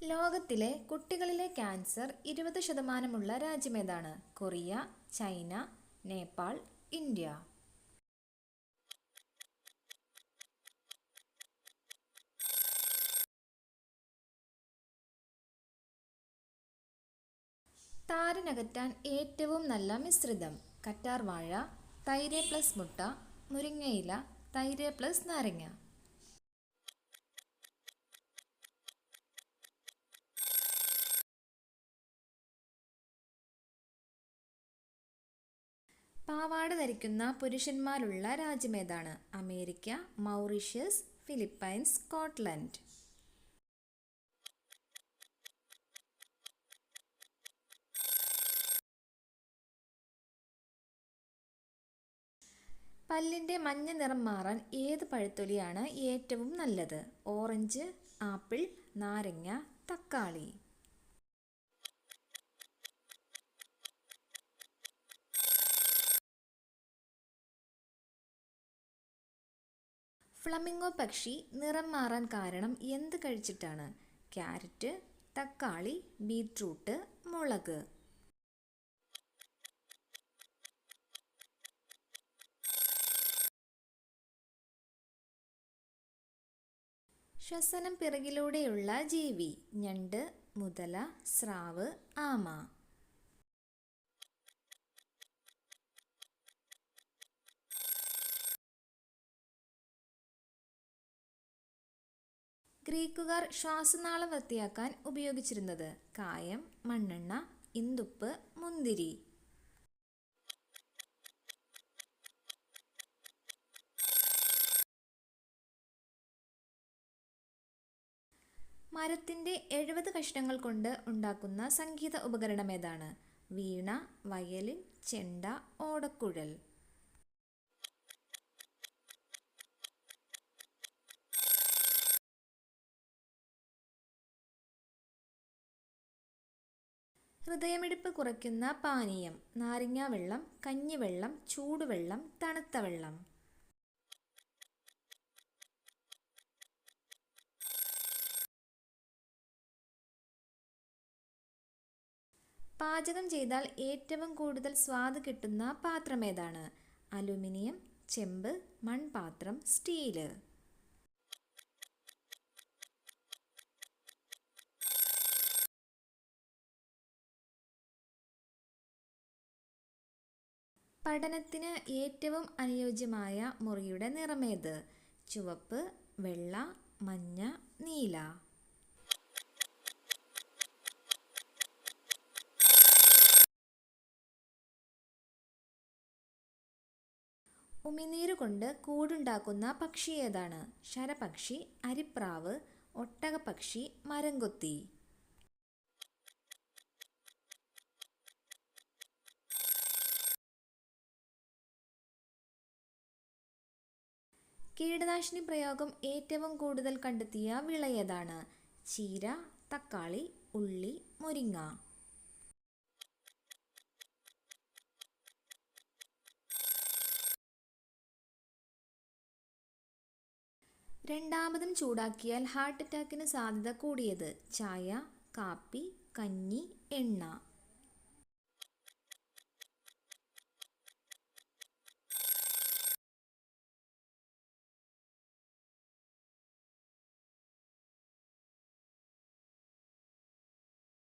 ലോകത്തിലെ കുട്ടികളിലെ ക്യാൻസർ 20% രാജ്യമേതാണ്? Korea, China, Nepal, India. താരനകറ്റാൻ ഏറ്റവും നല്ല മിശ്രിതം: കറ്റാർ വാഴ, തൈര് പ്ലസ് മുട്ട, മുരിങ്ങയില, തൈര് പ്ലസ് നാരങ്ങ. പാവാട ധരിക്കുന്ന പുരുഷന്മാരുള്ള രാജ്യമേതാണ്? America, Mauritius, Philippines, Scotland. പല്ലിൻ്റെ മഞ്ഞ നിറം മാറാൻ ഏത് പഴത്തൊലിയാണ് ഏറ്റവും നല്ലത്? ഓറഞ്ച്, ആപ്പിൾ, നാരങ്ങ, തക്കാളി. ഫ്ലമിംഗോ പക്ഷി നിറം മാറാൻ കാരണം എന്ത് കഴിച്ചിട്ടാണ്? ക്യാരറ്റ്, തക്കാളി, ബീറ്റ്റൂട്ട്, മുളക്. ശ്വസനം പിറകിലൂടെയുള്ള ജീവി: ഞണ്ട്, മുതല, സ്രാവ്, ആമ. ഗ്രീക്കുകാർ ശ്വാസനാളം വൃത്തിയാക്കാൻ ഉപയോഗിച്ചിരുന്നത്: കായം, മണ്ണെണ്ണ, ഇന്ദുപ്പ്, മുന്തിരി. മരത്തിൻ്റെ 70 കഷ്ണങ്ങൾ കൊണ്ട് ഉണ്ടാക്കുന്ന സംഗീത ഉപകരണമേതാണ്? വീണ, വയലിൻ, ചെണ്ട, ഓടക്കുഴൽ. ഹൃദയമിടിപ്പ് കുറയ്ക്കുന്ന പാനീയം: നാരങ്ങാവെള്ളം, കഞ്ഞിവെള്ളം, ചൂടുവെള്ളം, തണുത്ത വെള്ളം. പാചകം ചെയ്താൽ ഏറ്റവും കൂടുതൽ സ്വാദ് കിട്ടുന്ന പാത്രമേതാണ്? അലുമിനിയം, ചെമ്പ്, മൺപാത്രം, സ്റ്റീല്. പഠനത്തിന് ഏറ്റവും അനുയോജ്യമായ മുറിയുടെ നിറമേത്? ചുവപ്പ്, വെള്ള, മഞ്ഞ, നീല. ഉമിനീര് കൊണ്ട് കൂടുണ്ടാക്കുന്ന പക്ഷി ഏതാണ്? ശരപക്ഷി, അരിപ്രാവ്, ഒട്ടകപ്പക്ഷി, മരംകൊത്തി. കീടനാശിനി പ്രയോഗം ഏറ്റവും കൂടുതൽ കണ്ടെത്തിയ വിള ഏതാണ്? ചീര, തക്കാളി, ഉള്ളി, മുരിങ്ങ. രണ്ടാമതും ചൂടാക്കിയാൽ ഹാർട്ട് അറ്റാക്കിന് സാധ്യത കൂടിയത്: ചായ, കാപ്പി, കഞ്ഞി, എണ്ണ.